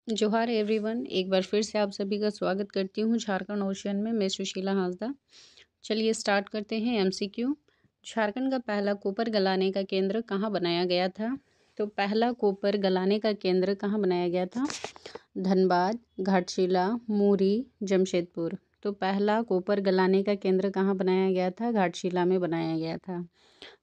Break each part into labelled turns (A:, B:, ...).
A: जोहार एवरीवन, एक बार फिर से आप सभी का स्वागत करती हूँ झारखंड ओशन में। मैं सुशीला हांसदा। चलिए स्टार्ट करते हैं एमसीक्यू। झारखंड का पहला कोपर गलाने का केंद्र कहाँ बनाया गया था? तो पहला कोपर गलाने का केंद्र कहाँ बनाया गया था? धनबाद, घाटशिला, मुरी, जमशेदपुर। तो पहला कोपर गलाने का केंद्र कहाँ बनाया गया था? घाटशिला में बनाया गया था।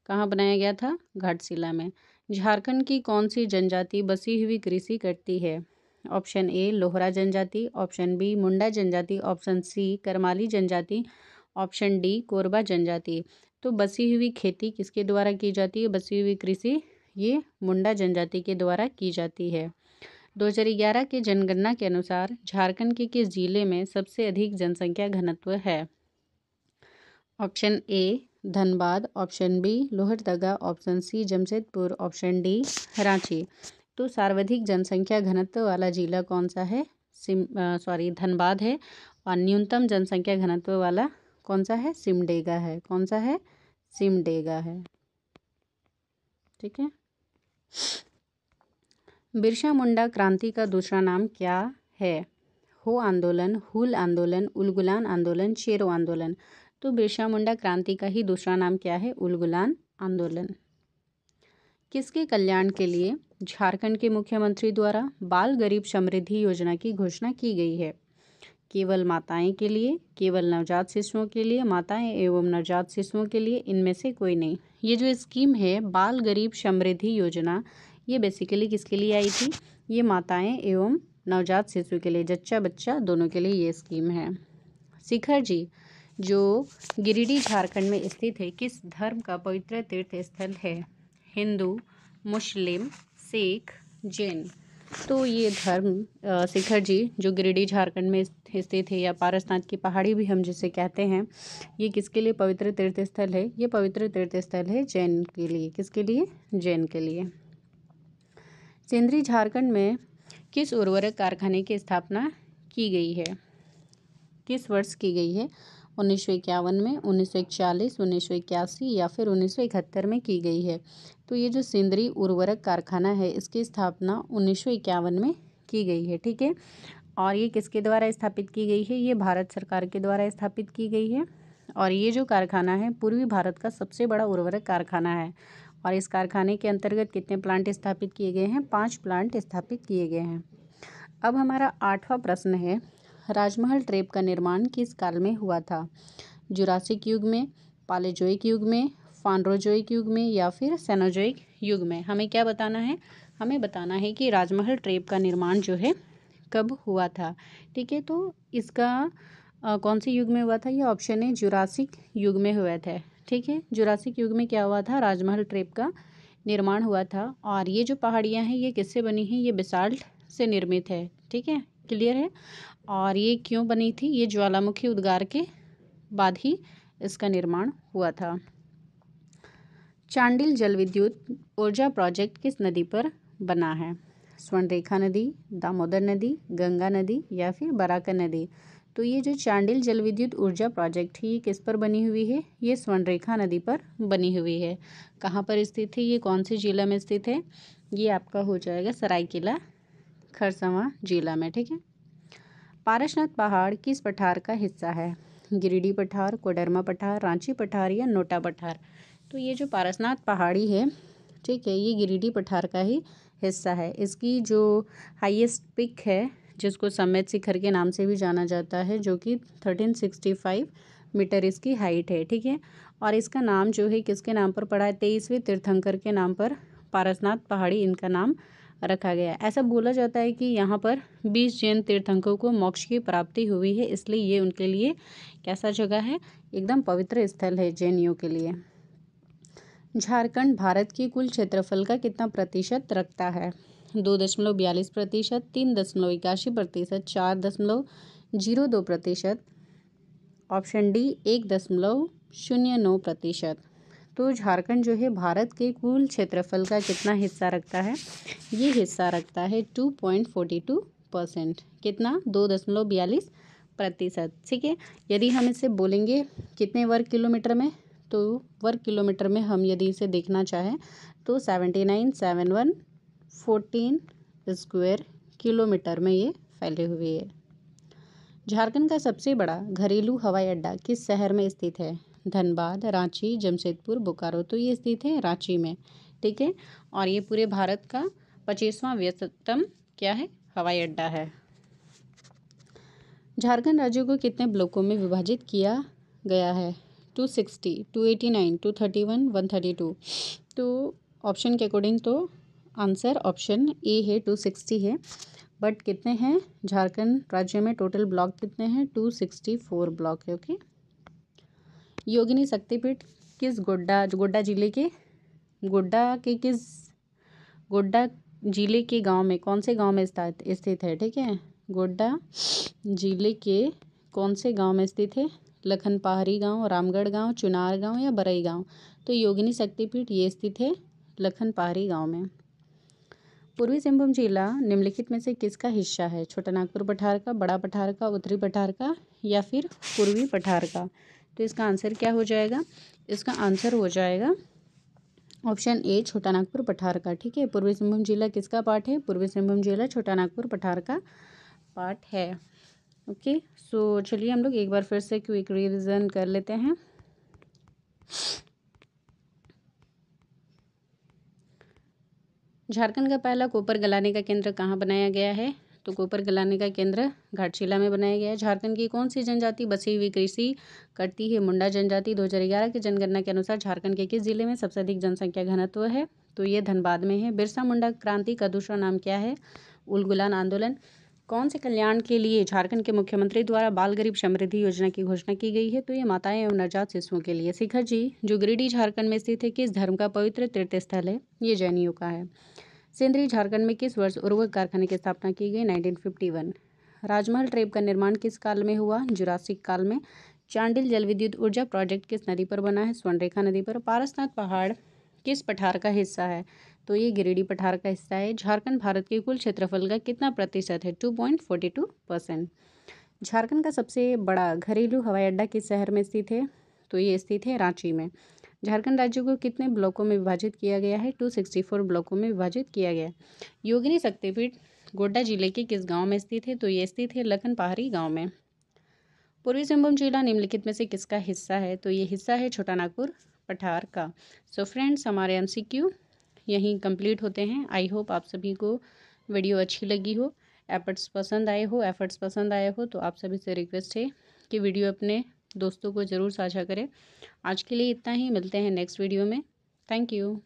A: कहाँ बनाया गया था? घाटशिला में। झारखंड की कौन सी जनजाति बसी हुई कृषि करती है? ऑप्शन ए लोहरा जनजाति, ऑप्शन बी मुंडा जनजाति, ऑप्शन सी करमाली जनजाति, ऑप्शन डी कोरबा जनजाति। तो बसी हुई खेती किसके द्वारा की जाती है? बसी हुई कृषि ये मुंडा जनजाति के द्वारा की जाती है। 2011 के जनगणना के अनुसार झारखंड के किस जिले में सबसे अधिक जनसंख्या घनत्व है? Option A Dhanbad, option B Lohardaga, option C Jamshedpur, option D Ranchi. तो सर्वाधिक जनसंख्या घनत्व वाला जिला कौन सा है? धनबाद है। और न्यूनतम जनसंख्या घनत्व वाला कौन सा है? सिमडेगा है। कौन सा है? सिमडेगा है। ठीक है। बिरसा मुंडा क्रांति का दूसरा नाम क्या है? हो आंदोलन, हुल आंदोलन, उलगुलान आंदोलन, शेरो आंदोलन। तो बिरसा मुंडा क्रांति का ही दूसरा नाम क्या है? उलगुलान आंदोलन। किसके कल्याण के लिए झारखंड के मुख्यमंत्री द्वारा बाल गरीब समृद्धि योजना की घोषणा की गई है? केवल माताएं के लिए, केवल नवजात शिशुओं के लिए, माताएं एवं नवजात शिशुओं के लिए, इनमें से कोई नहीं। ये जो स्कीम है बाल गरीब समृद्धि योजना, ये बेसिकली किसके लिए आई थी? ये माताएं एवं नवजात शिशु के लिए, जच्चा बच्चा दोनों के लिए ये स्कीम है। शिखर जी जो गिरिडीह झारखंड में स्थित है, किस धर्म का पवित्र तीर्थ स्थल है? हिंदू, मुस्लिम, सिख, जैन। तो ये धर्म शिखर जी जो गिरिडीह झारखंड में स्थित है, या पारसनाथ की पहाड़ी भी हम जिसे कहते हैं, ये किसके लिए पवित्र तीर्थ स्थल है? ये पवित्र तीर्थ स्थल है जैन के लिए। किसके लिए? जैन के लिए। सेंद्रीय झारखंड में किस उर्वरक कारखाने की स्थापना की गई है? किस वर्ष की गई है? 1951 में, 1941, 1981 या फिर 1971 में की गई है। तो ये जो सेंद्रीय उर्वरक कारखाना है इसकी स्थापना 1951 में की गई है। ठीक है। और ये किसके द्वारा स्थापित की गई है? ये भारत सरकार के द्वारा स्थापित की गई है। और ये जो कारखाना है पूर्वी भारत का सबसे बड़ा उर्वरक कारखाना है। और इस कारखाने के अंतर्गत कितने प्लांट स्थापित किए गए हैं? 5 प्लांट स्थापित किए गए हैं। अब हमारा 8वां प्रश्न है, राजमहल ट्रेप का निर्माण किस काल में हुआ था? जुरासिक युग में, पालेजोइक युग में, फानरोजोइक युग में या फिर सेनोजोइक युग में? हमें क्या बताना है? हमें बताना है कि राजमहल ट्रेप का निर्माण जो है कब हुआ था। ठीक है। तो इसका कौन सी युग में हुआ था? ये ऑप्शन है जुरासिक युग में हुआ था। ठीक है। जुरासिक युग में क्या हुआ था? राजमहल ट्रेप का निर्माण हुआ था। और ये जो पहाड़ियाँ हैं ये किससे बनी हैं? ये बेसाल्ट से निर्मित है। ठीक है, क्लियर है। और ये क्यों बनी थी? ये ज्वालामुखी उद्गार के बाद ही इसका निर्माण हुआ था। चांडिल जल विद्युत ऊर्जा प्रोजेक्ट किस नदी पर बना है? स्वर्णरेखा नदी, दामोदर नदी, गंगा नदी या फिर बराक नदी? तो ये जो चांडिल जल विद्युत ऊर्जा प्रोजेक्ट है ये किस पर बनी हुई है? ये स्वर्णरेखा नदी पर बनी हुई है। कहाँ पर स्थित है? ये कौन से जिला में स्थित है? ये आपका हो जाएगा सरायकेला खरसावां जिला में। ठीक है। पारसनाथ पहाड़ किस पठार का हिस्सा है? गिरिडीह पठार, कोडरमा पठार, रांची पठार या नोटा पठार? तो ये जो पारसनाथ पहाड़ी है, ठीक है, ये गिरिडीह पठार का ही हिस्सा है। इसकी जो हाईएस्ट पिक है जिसको सम्मेत शिखर के नाम से भी जाना जाता है, जो कि 1365 मीटर इसकी हाइट है। ठीक है। और इसका नाम जो है किसके नाम पर पड़ा है? 23वें तीर्थंकर के नाम पर पारसनाथ पहाड़ी इनका नाम रखा गया। ऐसा बोला जाता है कि यहाँ पर 20 जैन तीर्थंकरों को मोक्ष की प्राप्ति हुई है, इसलिए ये उनके लिए कैसा जगह है? एकदम पवित्र स्थल है जैनियों के लिए। झारखंड भारत के कुल क्षेत्रफल का कितना प्रतिशत रखता है? 2.42%, 3.81%, 4.02%, ऑप्शन डी 1.09%। तो झारखंड जो है भारत के कुल क्षेत्रफल का कितना हिस्सा रखता है? ये हिस्सा रखता है 2.42%। कितना? 2.42%। ठीक है। यदि हम इसे बोलेंगे कितने वर्ग किलोमीटर में, तो वर्ग किलोमीटर में हम यदि इसे देखना चाहें तो 79,714 स्क्वायर किलोमीटर में ये फैले हुए है। झारखंड का सबसे बड़ा घरेलू हवाई अड्डा किस शहर में स्थित है? धनबाद, रांची, जमशेदपुर, बोकारो। तो ये स्थित है रांची में, ठीक है। और ये पूरे भारत का 25वां व्यस्ततम क्या है? हवाई अड्डा है। झारखंड राज्य को कितने ब्लॉकों में विभाजित किया गया है? 260, 289, 231, 132। तो ऑप्शन के अकॉर्डिंग तो आंसर ऑप्शन ए है, 260 है। बट कितने हैं झारखंड राज्य में? टोटल ब्लॉक कितने हैं? 264 ब्लॉक है। ओके। योगिनी शक्तिपीठ किस गोड्डा जिले के गोड्डा जिले के गांव में, कौन से गांव में स्थित है? ठीक है, गोड्डा जिले के कौन से गांव में स्थित है? लखनपाहरी गांव, रामगढ़ गांव, चुनार गांव या बरई गांव। तो योगिनी शक्तिपीठ ये स्थित है लखनपाहरी गांव में। पूर्वी सिंहभूम जिला निम्नलिखित में से किसका हिस्सा है? छोटा नागपुर पठार का, बड़ा पठार का, उत्तरी पठार का या फिर पूर्वी पठार का। तो इसका आंसर क्या हो जाएगा? इसका आंसर हो जाएगा ऑप्शन ए, छोटा नागपुर पठार का। ठीक है, पूर्वी सिंहभूम जिला किसका पार्ट है? पूर्वी सिंहभूम जिला छोटा नागपुर पठार का पार्ट है। ओके, सो चलिए हम लोग एक बार फिर से क्विक रिवीजन कर लेते हैं। झारखंड का पहला कोपर गलाने का केंद्र कहाँ बनाया गया है? तो कोपर गलाने का केंद्र घाटशिला में बनाया गया है। झारखंड की कौन सी जनजाति बसी हुई कृषि करती है? मुंडा जनजाति। 2011 की जनगणना के अनुसार झारखंड के किस जिले में सबसे अधिक जनसंख्या घनत्व है? तो ये धनबाद में है। बिरसा मुंडा क्रांति का दूसरा नाम क्या है? उलगुलान आंदोलन। कौन से कल्याण के लिए झारखंड के मुख्यमंत्री द्वारा बाल गरीब समृद्धि योजना की घोषणा की गई है? तो ये माताएं एवं नवजात शिशुओं के लिए। शिखर जी जो गिरिडीह झारखंड में स्थित है किस धर्म का पवित्र तीर्थ स्थल है? ये जैनियों का है। सिंदरी झारखंड में किस वर्ष उर्वरक कारखाने की स्थापना की गई? 1951। राजमहल ट्रेप का निर्माण किस काल में हुआ? जुरासिक काल में। चांडिल जल विद्युत ऊर्जा प्रोजेक्ट किस नदी पर बना है? स्वर्णरेखा नदी पर। पारसनाथ पहाड़ किस पठार का हिस्सा है? तो ये गिरिडीह पठार का हिस्सा है। झारखंड भारत के कुल क्षेत्रफल का कितना प्रतिशत है? 2.42%। झारखंड का सबसे बड़ा घरेलू हवाई अड्डा किस शहर में स्थित है? तो ये स्थित है रांची में। झारखंड राज्य को कितने ब्लॉकों में विभाजित किया गया है? 264 ब्लॉकों में विभाजित किया गया। योगिनी शक्तिपीठ गोड्डा जिले के किस गांव में स्थित है? तो ये स्थित है लखनपाहरी गांव में। पूर्वी सिंहभूम जिला निम्नलिखित में से किसका हिस्सा है? तो ये हिस्सा है छोटा नागपुर पठार का। सो फ्रेंड्स, हमारे MCQ यहीं कंप्लीट होते हैं। आई होप आप सभी को वीडियो अच्छी लगी हो, एफर्ट्स पसंद आए हो तो आप सभी से रिक्वेस्ट है कि वीडियो अपने दोस्तों को ज़रूर साझा करें। आज के लिए इतना ही, मिलते हैं नेक्स्ट वीडियो में। Thank you.